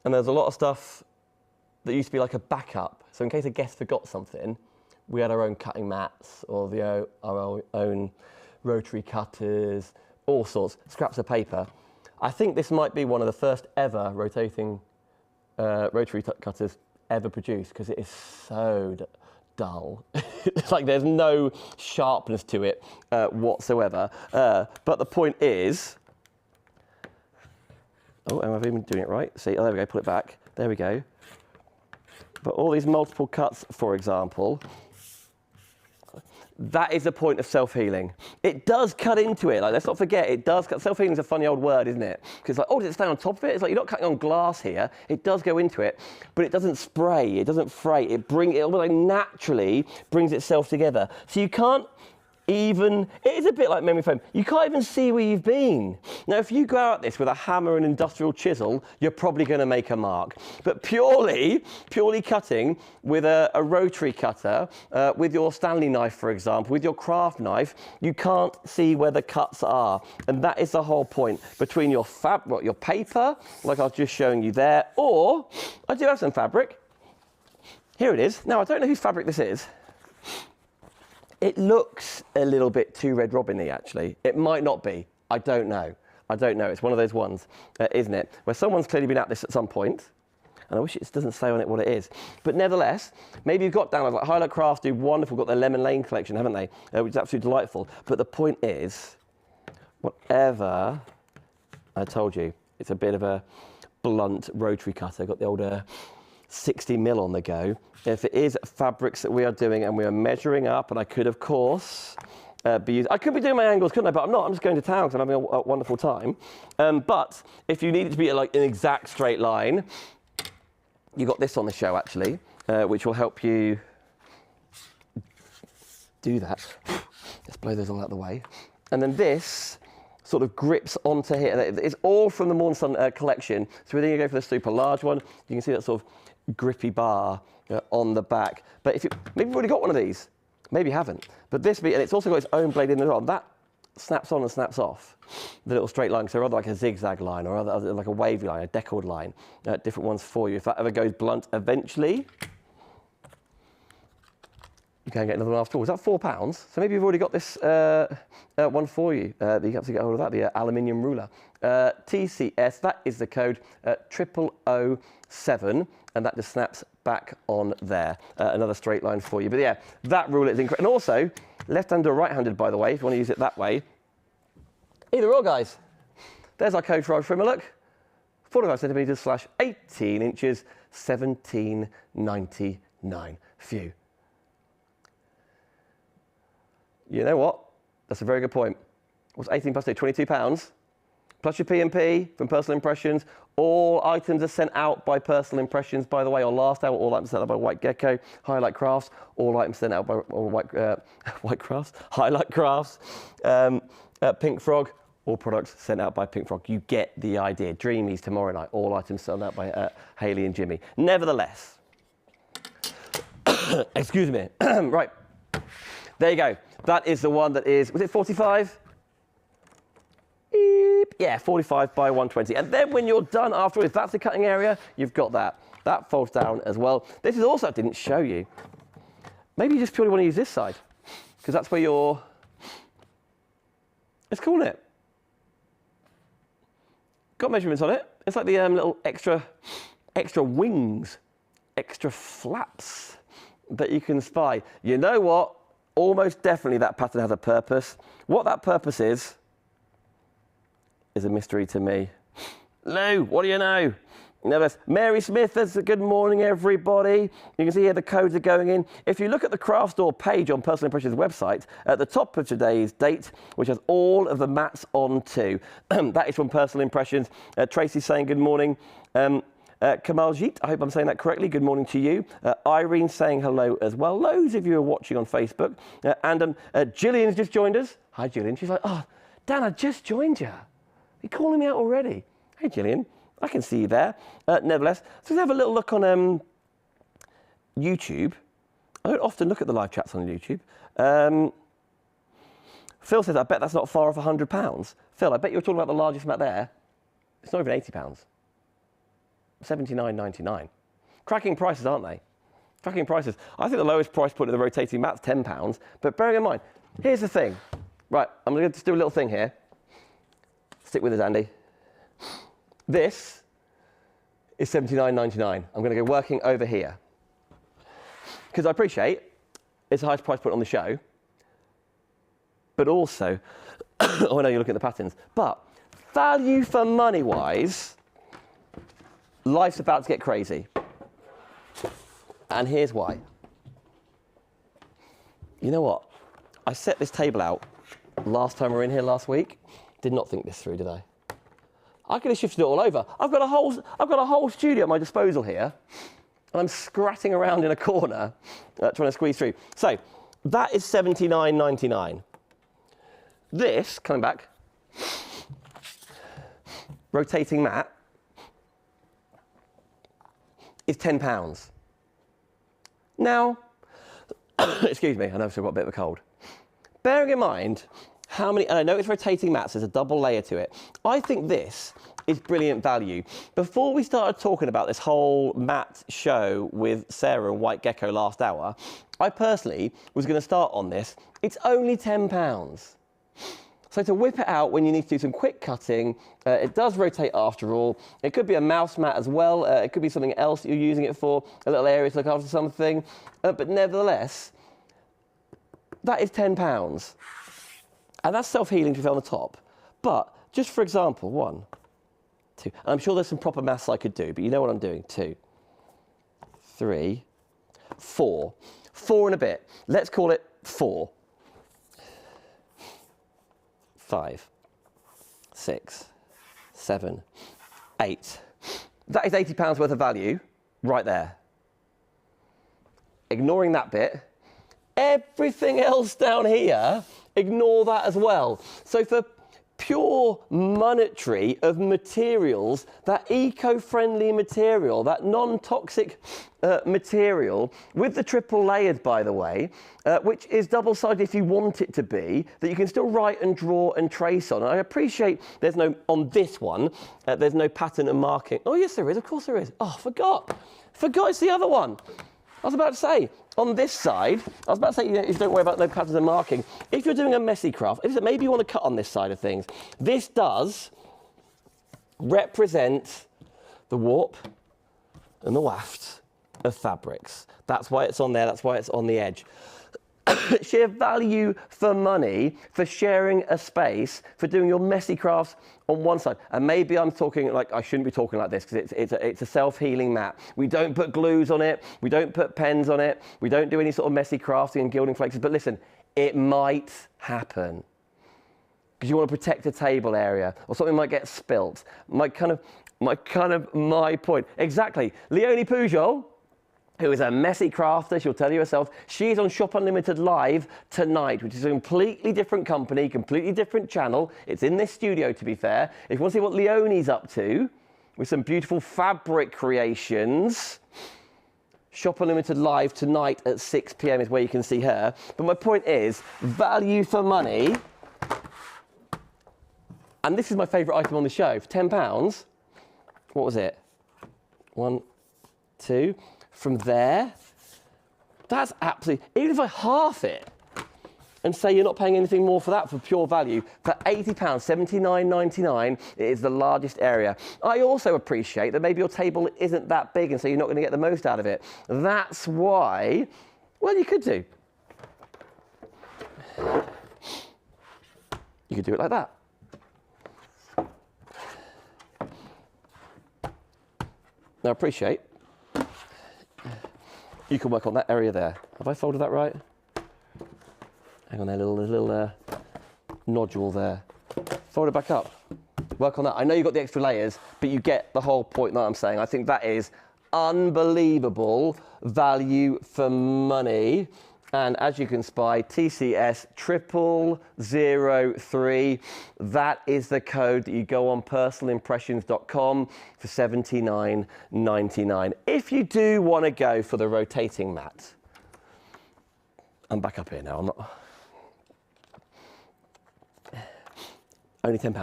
and there's a lot of stuff that used to be like a backup. So in case a guest forgot something, we had our own cutting mats or our own rotary cutters, all sorts, scraps of paper. I think this might be one of the first ever rotating rotary cutters ever produced, because it is so dull. It's like there's no sharpness to it whatsoever. But the point is, oh, am I even doing it right? See, oh, there we go, pull it back. There we go. But all these multiple cuts, for example, that is the point of self-healing. It does cut into it. Like, let's not forget, it does cut. Self-healing is a funny old word, isn't it? Because it's like, oh, does it stay on top of it? It's like you're not cutting on glass here. It does go into it, but it doesn't spray. It doesn't fray. It like naturally brings itself together. So you can't even, it is a bit like memory foam. You can't even see where you've been. Now, if you go at this with a hammer and industrial chisel, you're probably going to make a mark. But purely cutting with a rotary cutter, with your Stanley knife, for example, with your craft knife, you can't see where the cuts are. And that is the whole point. Between your your paper, like I was just showing you there, or I do have some fabric. Here it is. Now, I don't know whose fabric this is. It looks a little bit too Red Robin-y, actually. It might not be. I don't know. It's one of those ones, isn't it? Where someone's clearly been at this at some point, and I wish it doesn't say on it what it is. But nevertheless, maybe you've got downloads like Highlight Crafts do wonderful, got their Lemon Lane collection, haven't they? Which is absolutely delightful. But the point is, whatever I told you, it's a bit of a blunt rotary cutter. Got the older 60 mil on the go. If it is fabrics that we are doing and we are measuring up, and I could, of course, I could be doing my angles, couldn't I? But I'm not. I'm just going to town because I'm having a wonderful time. But if you need it to be like an exact straight line, you got this on the show, actually, which will help you do that. Let's blow those all out of the way. And then this sort of grips onto here. It's all from the Morn Sun collection. So whether you go for the super large one, you can see that sort of grippy bar on the back. But if maybe you've already got one of these, maybe you haven't. But this bit, and it's also got its own blade in the on. That snaps on and snaps off the little straight line. So rather like a zigzag line or other like a wavy line, a deckled line, different ones for you. If that ever goes blunt, eventually you can get another one after all. Was that £4? So maybe you've already got this one for you. You can have to get hold of that, the aluminium ruler. TCS, that is the code 0007, and that just snaps back on there. Another straight line for you. But yeah, that ruler is incredible. And also, left-handed or right-handed, by the way, if you want to use it that way. Either or, guys. There's our code for our trimmer, look. 45 centimeters / 18 inches, 17.99 for you. You know what? That's a very good point. What's 18 plus 2? £22. Plus your P&P from Personal Impressions. All items are sent out by Personal Impressions, by the way. On last hour, all items sent out by White Gecko. Highlight Crafts. All items sent out by White Crafts. Highlight Crafts. Pink Frog. All products sent out by Pink Frog. You get the idea. Dreamies tomorrow night. All items sent out by Hayley and Jimmy. Nevertheless, Excuse me. Right. There you go. That is the one that is, was it 45? Yeah, 45 by 120. And then when you're done afterwards, that's the cutting area, you've got that. That folds down as well. This is also, I didn't show you. Maybe you just purely want to use this side, because that's where you're, it's cool, isn't it? Got measurements on it. It's like the little extra wings, extra flaps that you can spy. You know what? Almost definitely that pattern has a purpose. What that purpose is a mystery to me. Lou, what do you know? Nevertheless, Mary Smith says, good morning, everybody. You can see here the codes are going in. If you look at the craft store page on Personal Impressions website, at the top of today's date, which has all of the mats on too. That is from Personal Impressions. Tracy's saying good morning. Kamaljit, I hope I'm saying that correctly. Good morning to you. Irene saying hello as well. Loads of you are watching on Facebook. And Gillian's just joined us. Hi, Gillian. She's like, oh, Dan, I just joined you. You're calling me out already. Hey, Gillian. I can see you there. Nevertheless, so let's have a little look on YouTube. I don't often look at the live chats on YouTube. Phil says, I bet that's not far off £100. Phil, I bet you're talking about the largest mat there. It's not even £80. $79.99. Cracking prices, aren't they? Cracking prices. I think the lowest price point of the rotating mat's £10. But bearing in mind, here's the thing. Right, I'm going to just do a little thing here. Stick with us, Andy. This is $79.99. I'm going to go working over here. Because I appreciate it's the highest price point on the show. But also, oh, I know you're looking at the patterns. But value for money wise, life's about to get crazy. And here's why. You know what? I set this table out last time we were in here last week. Did not think this through, did I? I could have shifted it all over. I've got a whole studio at my disposal here, and I'm scratching around in a corner trying to squeeze through. So that is $79.99. This, coming back, rotating mat, is £10. Now, excuse me, I know I've still got a bit of a cold. Bearing in mind how many, and I know it's rotating mats, there's a double layer to it. I think this is brilliant value. Before we started talking about this whole mat show with Sarah and White Gecko last hour, I personally was going to start on this. It's only £10. So to whip it out when you need to do some quick cutting, it does rotate after all. It could be a mouse mat as well. It could be something else that you're using it for, a little area to look after something. But nevertheless, that is £10. And that's self-healing to be on the top. But just for example, 1, 2, and I'm sure there's some proper maths I could do, but you know what I'm doing. 2, 3, 4. 4 and a bit. Let's call it 4. 5, 6, 7, 8. That is £80 worth of value right there. Ignoring that bit, everything else down here, ignore that as well. So for pure monetary of materials, that eco-friendly material, that non-toxic material, with the triple layered, by the way, which is double-sided if you want it to be, that you can still write and draw and trace on. And I appreciate there's no, on this one, there's no pattern and marking. Oh yes there is, of course there is. Oh, forgot it's the other one. I was about to say, on this side, I was about to say, you know, don't worry about no patterns and marking. If you're doing a messy craft, maybe you want to cut on this side of things. This does represent the warp and the waft of fabrics. That's why it's on there, that's why it's on the edge. Sheer value for money, for sharing a space, for doing your messy crafts on one side. And maybe I'm talking like, I shouldn't be talking like this because it's a self-healing mat. We don't put glues on it, we don't put pens on it, we don't do any sort of messy crafting and gilding flakes. But listen, it might happen. Because you want to protect a table area, or something might get spilt. My point. Exactly. Leonie Pujol, who is a messy crafter, she'll tell you herself, she's on Shop Unlimited Live tonight, which is a completely different company, completely different channel. It's in this studio, to be fair. If you want to see what Leonie's up to, with some beautiful fabric creations, Shop Unlimited live tonight at 6 p.m. is where you can see her. But my point is, value for money. And this is my favourite item on the show. For £10, what was it? 1, 2. From there, that's absolutely, even if I half it and say you're not paying anything more for that for pure value, for £80, $79.99, it is the largest area. I also appreciate that maybe your table isn't that big and so you're not going to get the most out of it. That's why, well, you could do. You could do it like that. Now, appreciate, you can work on that area there. Have I folded that right? Hang on there, little nodule there. Fold it back up. Work on that. I know you've got the extra layers, but you get the whole point that I'm saying. I think that is unbelievable value for money. And as you can spy, TCS 0003, that is the code that you go on personalimpressions.com for $79.99. If you do want to go for the rotating mat, I'm back up here now, I'm not. Only £10.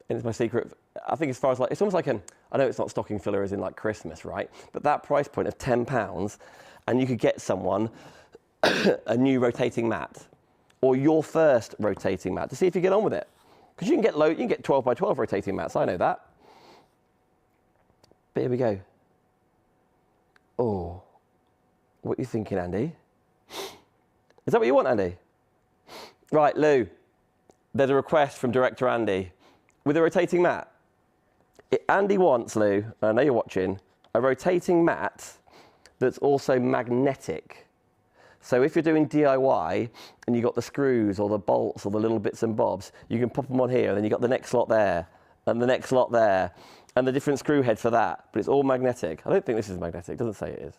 And it's my secret. I think as far as like, it's almost like I know it's not stocking filler as in like Christmas, right? But that price point of £10, and you could get someone a new rotating mat or your first rotating mat to see if you get on with it. Because you can get 12 by 12 rotating mats, I know that. But here we go. Oh, what are you thinking, Andy? Is that what you want, Andy? Right, Lou, there's a request from Director Andy with a rotating mat. Andy wants, Lou, and I know you're watching, a rotating mat that's also magnetic. So if you're doing DIY and you've got the screws or the bolts or the little bits and bobs, you can pop them on here and then you've got the next slot there and the next slot there and the different screw head for that, but it's all magnetic. I don't think this is magnetic, it doesn't say it is.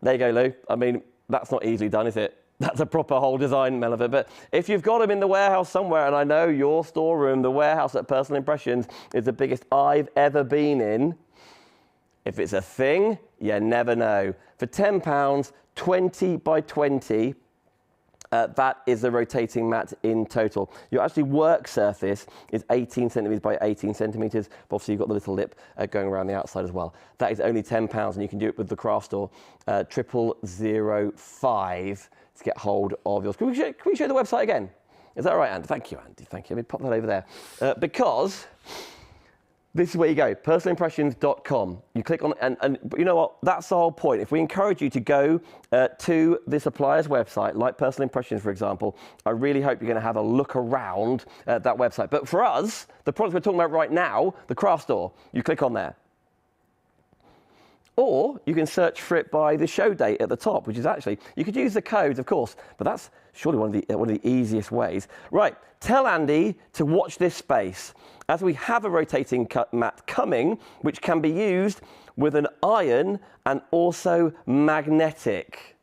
There you go, Lou. I mean, that's not easily done, is it? That's a proper whole design element of it. But if you've got them in the warehouse somewhere, and I know your storeroom, the warehouse at Personal Impressions, is the biggest I've ever been in, if it's a thing, you never know. For £10, 20 by 20, that is the rotating mat in total. Your actually work surface is 18 centimetres by 18 centimetres. But obviously, you've got the little lip going around the outside as well. That is only £10, and you can do it with the craft store 0005 to get hold of yours. Can we show the website again? Is that all right, Andy? Thank you, Andy. Thank you. Let me pop that over there. Because this is where you go, personalimpressions.com. You click on, and you know what? That's the whole point. If we encourage you to go to the supplier's website, like Personal Impressions, for example, I really hope you're going to have a look around that website. But for us, the products we're talking about right now, the craft store, you click on there. Or you can search for it by the show date at the top, which is actually, you could use the codes, of course, but that's surely one of the easiest ways. Right, tell Andy to watch this space, as we have a rotating mat coming, which can be used with an iron and also magnetic.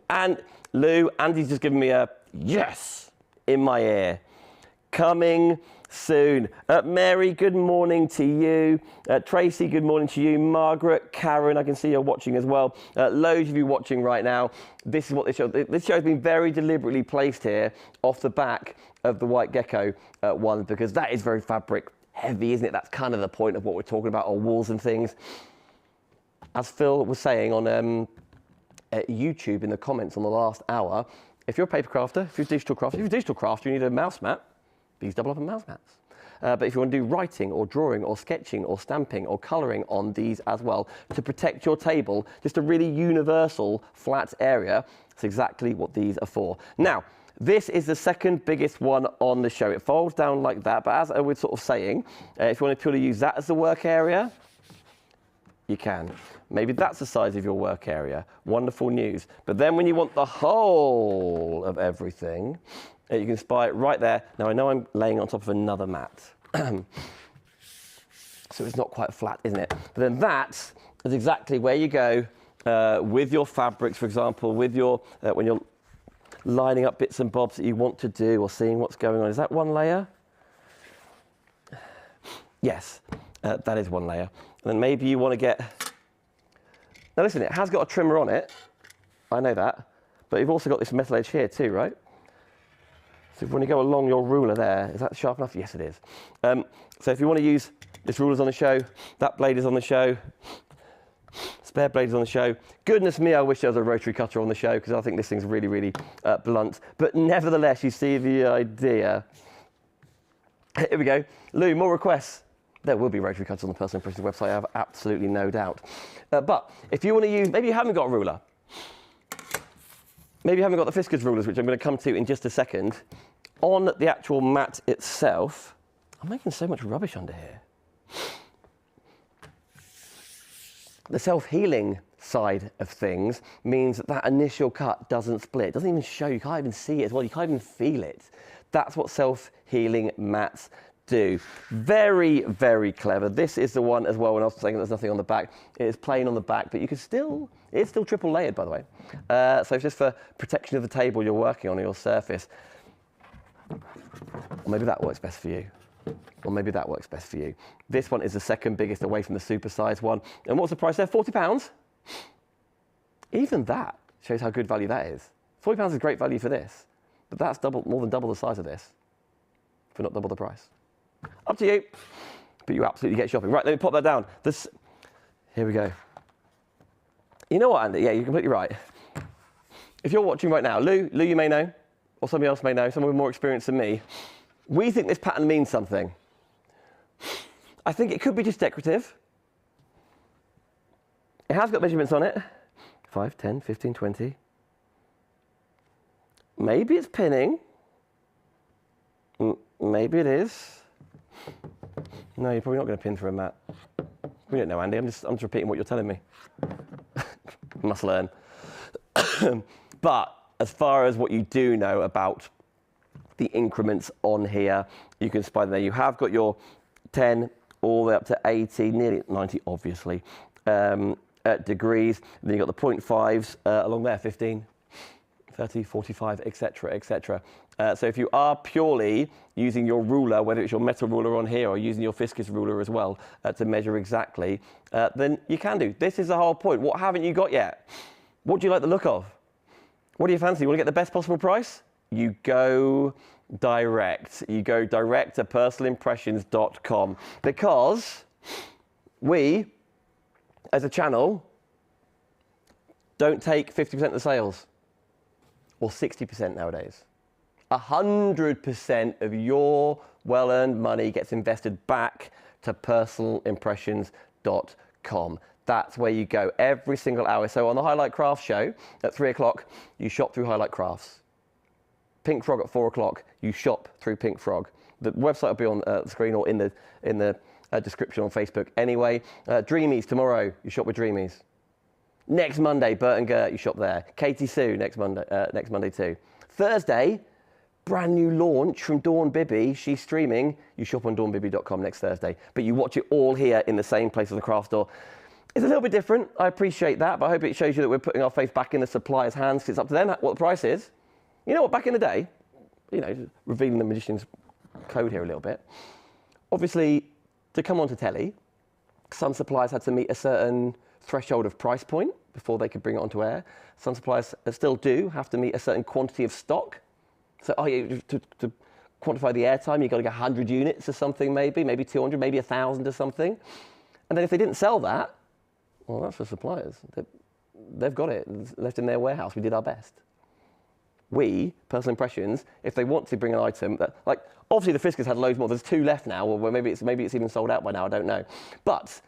And Lou, Andy's just given me a yes in my ear. Coming soon. Mary, good morning to you. Tracy, good morning to you. Margaret, Karen, I can see you're watching as well. Loads of you watching right now. This is what this show. This show has been very deliberately placed here off the back of the White Gecko one, because that is very fabric heavy, isn't it? That's kind of the point of what we're talking about on walls and things. As Phil was saying on YouTube in the comments on the last hour, if you're a paper crafter, if you're a digital crafter, you need a mouse mat. These double up on mouse mats. But if you want to do writing or drawing or sketching or stamping or colouring on these as well to protect your table, just a really universal flat area, that's exactly what these are for. Now, this is the second biggest one on the show. It folds down like that, but as I was sort of saying, if you want to purely use that as the work area, you can. Maybe that's the size of your work area. Wonderful news. But then when you want the whole of everything, you can spy it right there. Now, I know I'm laying on top of another mat. So it's not quite flat, isn't it? But then that is exactly where you go with your fabrics, for example, with your, when you're lining up bits and bobs that you want to do or seeing what's going on. Is that one layer? Yes. That is one layer. And then maybe you want to get... Now listen, it has got a trimmer on it. I know that. But you've also got this metal edge here too, right? So when you go along your ruler there, is that sharp enough? Yes, it is. So if you want to use, this ruler's on the show, that blade is on the show, spare blade is on the show. Goodness me, I wish there was a rotary cutter on the show because I think this thing's really, really blunt. But nevertheless, you see the idea. Here we go. Lou, more requests. There will be rotary cutters on the Personal Impressions website, I have absolutely no doubt. But if you want to use, maybe you haven't got a ruler. Maybe you haven't got the Fiskars rulers, which I'm going to come to in just a second. On the actual mat itself, I'm making so much rubbish under here. The self-healing side of things means that that initial cut doesn't split. It doesn't even show, you can't even see it as well, you can't even feel it. That's what self-healing mats do. Very, very clever. This is the one as well, when I was saying there's nothing on the back. It is plain on the back, but you can still, it's still triple layered, by the way. So it's just for protection of the table you're working on or your surface. Or maybe that works best for you. Or maybe that works best for you. This one is the second biggest away from the super-sized one. And what's the price there? £40? Even that shows how good value that is. £40 is great value for this, but that's more than double the size of this for not double the price. Up to you, but you absolutely get shopping. Right, let me pop that down. Here we go. You know what, Andy? Yeah, you're completely right. If you're watching right now, Lou, you may know, or somebody else may know, someone with more experience than me, we think this pattern means something. I think it could be just decorative. It has got measurements on it. 5, 10, 15, 20. Maybe it's pinning. Maybe it is. No, you're probably not going to pin for a mat. We don't know, Andy. I'm just repeating what you're telling me. Must learn. But as far as what you do know about the increments on here, you can spy them there. You have got your 10 all the way up to 80, nearly 90, obviously, degrees. Then you've got the 0.5s along there, 15, 30, 45, etc., etc. So if you are purely using your ruler, whether it's your metal ruler on here or using your Fiskars ruler as well to measure exactly, then you can do. This is the whole point. What haven't you got yet? What do you like the look of? What do you fancy? You want to get the best possible price? You go direct. You go direct to personalimpressions.com because we, as a channel, don't take 50% of the sales or 60% nowadays. 100% of your well-earned money gets invested back to personalimpressions.com. That's where you go every single hour. So on the Highlight Crafts show at 3 o'clock, you shop through Highlight Crafts. Pink Frog at 4 o'clock, you shop through Pink Frog. The website will be on the screen or in the description on Facebook. Anyway, Dreamies tomorrow, you shop with Dreamies. Next Monday, Bert and Gert, you shop there. Katie Sue next Monday too. Thursday, brand new launch from Dawn Bibby. She's streaming. You shop on dawnbibby.com next Thursday. But you watch it all here in the same place as the craft store. It's a little bit different. I appreciate that, but I hope it shows you that we're putting our faith back in the supplier's hands because it's up to them what the price is. You know what, back in the day, you know, revealing the magician's code here a little bit. Obviously, to come onto telly, some suppliers had to meet a certain threshold of price point before they could bring it onto air. Some suppliers still do have to meet a certain quantity of stock. So to quantify the airtime, you've got to get 100 units or something, maybe 200, maybe 1,000 or something. And then if they didn't sell that, well, that's for suppliers. They've got it left in their warehouse. We did our best. We, Personal Impressions, if they want to bring an item, like obviously the Fiskars had loads more. There's 2 left now, or maybe it's even sold out by now. I don't know. But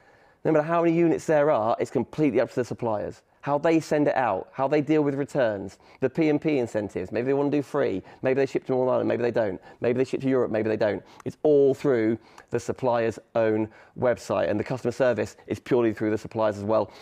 no matter how many units there are, it's completely up to the suppliers. How they send it out, how they deal with returns, the P&P incentives. Maybe they want to do free. Maybe they ship to Northern Ireland. Maybe they don't. Maybe they ship to Europe. Maybe they don't. It's all through the supplier's own website, and the customer service is purely through the suppliers as well.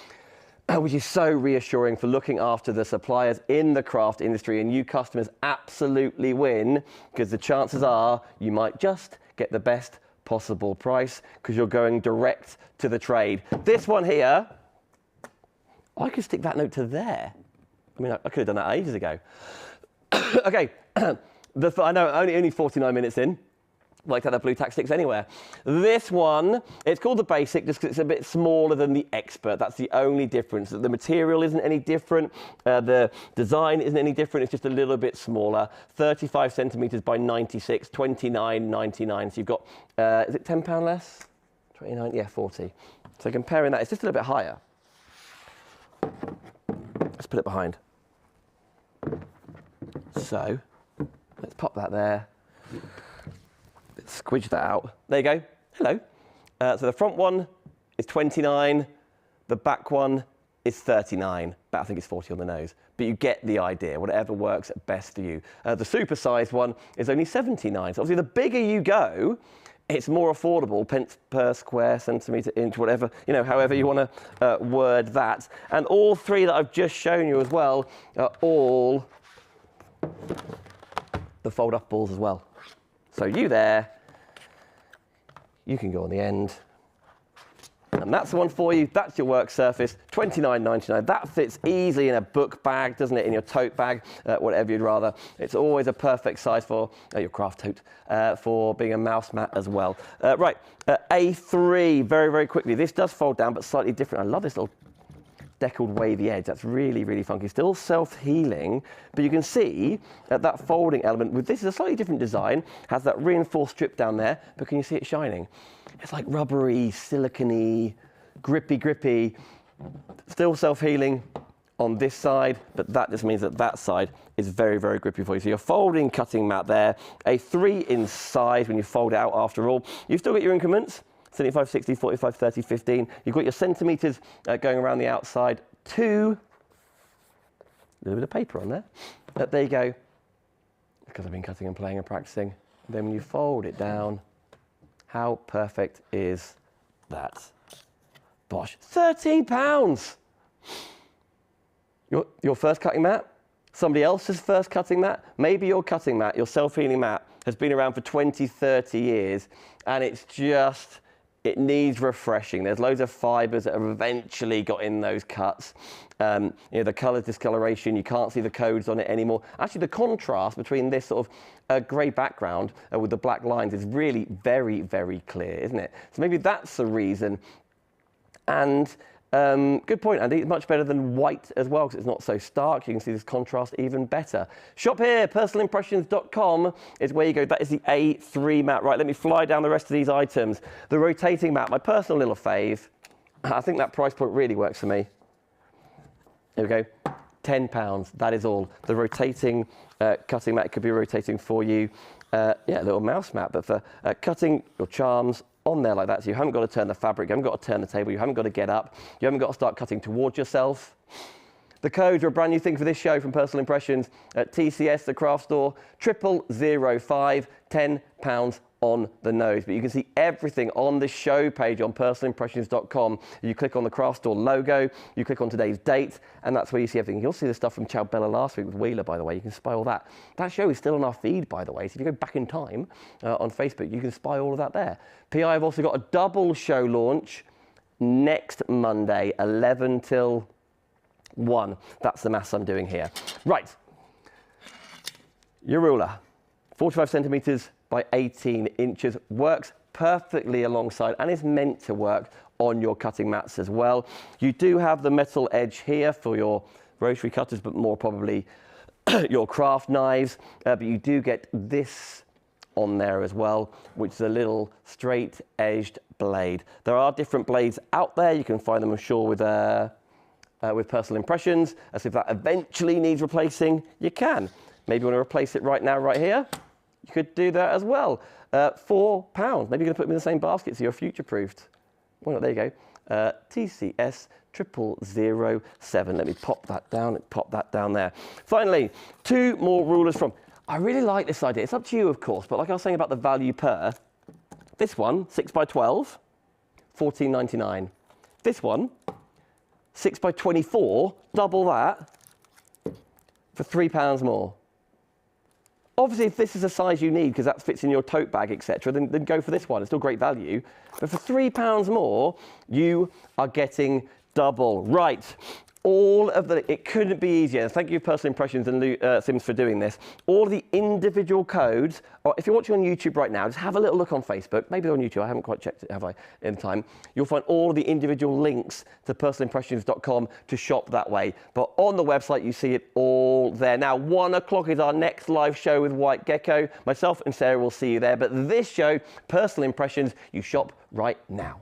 Which is so reassuring for looking after the suppliers in the craft industry, and you customers absolutely win because the chances are you might just get the best possible price because you're going direct to the trade. This one here, I could stick that note to there. I mean, I could have done that ages ago. Okay, I know only 49 minutes in, like to have the blue tack sticks anywhere. This one, it's called the Basic just because it's a bit smaller than the Expert. That's the only difference. The material isn't any different. The design isn't any different. It's just a little bit smaller. 35 centimetres by 96, 29.99. So you've got, is it £10 less? 29, yeah, 40. So comparing that, it's just a little bit higher. Let's put it behind. So let's pop that there. Squidge that out. There you go. Hello. So the front one is 29. The back one is 39. But I think it's 40 on the nose. But you get the idea. Whatever works best for you. The super-sized one is only 79. So obviously, the bigger you go, it's more affordable, pence per square centimetre, inch, whatever, you know, however you want to word that. And all three that I've just shown you as well are all the fold-up balls as well. So you there, you can go on the end. And that's the one for you. That's your work surface, $29.99. That fits easily in a book bag, doesn't it? In your tote bag, whatever you'd rather. It's always a perfect size for your craft tote, for being a mouse mat as well. Right, A3, very, very quickly. This does fold down, but slightly different. I love this little deckled wavy edge. That's really, really funky. Still self-healing, but you can see that folding element with this is a slightly different design, has that reinforced strip down there, but can you see it shining? It's like rubbery, silicone-y, grippy, still self-healing on this side, but that just means that that side is very, very grippy for you. So your folding cutting mat there, a 3 in size when you fold it out after all. You've still got your increments, 75, 60, 45, 30, 15. You've got your centimetres going around the outside. 2, a little bit of paper on there. There you go, because I've been cutting and playing and practicing. Then when you fold it down, how perfect is that? Bosh, £13. Your first cutting mat, somebody else's first cutting mat, maybe your cutting mat, your self-healing mat, has been around for 20, 30 years, and it's just, it needs refreshing. There's loads of fibres that have eventually got in those cuts. You know, the colour discoloration, you can't see the codes on it anymore. Actually, the contrast between this sort of grey background with the black lines is really very, very clear, isn't it? So maybe that's the reason. And good point, Andy. It's much better than white as well because it's not so stark. You can see this contrast even better. Shop here, personalimpressions.com is where you go. That is the A3 mat. Right, let me fly down the rest of these items. The rotating mat, my personal little fave. I think that price point really works for me. Here we go, £10, that is all. The rotating cutting mat could be rotating for you. Yeah, a little mouse mat, but for cutting your charms on there like that, so you haven't got to turn the fabric, you haven't got to turn the table, you haven't got to get up, you haven't got to start cutting towards yourself. The codes are a brand new thing for this show from Personal Impressions at TCS, the craft store, 0005, £10 on the nose. But you can see everything on the show page on personalimpressions.com. You click on the craft store logo, you click on today's date, and that's where you see everything. You'll see the stuff from Ciao Bella last week with Wheeler, by the way. You can spy all that. That show is still on our feed, by the way. So if you go back in time on Facebook, you can spy all of that there. PI have also got a double show launch next Monday, 11 till 1. That's the maths I'm doing here. Right. Your ruler, 45 centimetres by 18 inches, works perfectly alongside and is meant to work on your cutting mats as well. You do have the metal edge here for your rotary cutters, but more probably your craft knives, but you do get this on there as well, which is a little straight edged blade. There are different blades out there. You can find them, I'm sure, with Personal Impressions, as if that eventually needs replacing, you can. Maybe you want to replace it right now, right here. You could do that as well. £4. Maybe you're going to put them in the same basket so you're future-proofed. Why not? There you go. TCS 0007. Let me pop that down there. Finally, 2 more rulers from... I really like this idea. It's up to you, of course, but like I was saying about the value per, this one, 6 by 12, £14.99. This one, 6 by 24, double that, for £3 more. Obviously, if this is a size you need, because that fits in your tote bag, etc., then go for this one. It's still great value. But for £3 more, you are getting double. Right. all of the, it couldn't be easier. Thank you, Personal Impressions and Sims, for doing this. All of the individual codes, or if you're watching on YouTube right now, just have a little look on Facebook, maybe on YouTube, I haven't quite checked it, have I, in time. You'll find all of the individual links to personalimpressions.com to shop that way. But on the website, you see it all there. Now, 1 o'clock is our next live show with White Gecko. Myself and Sarah will see you there. But this show, Personal Impressions, you shop right now.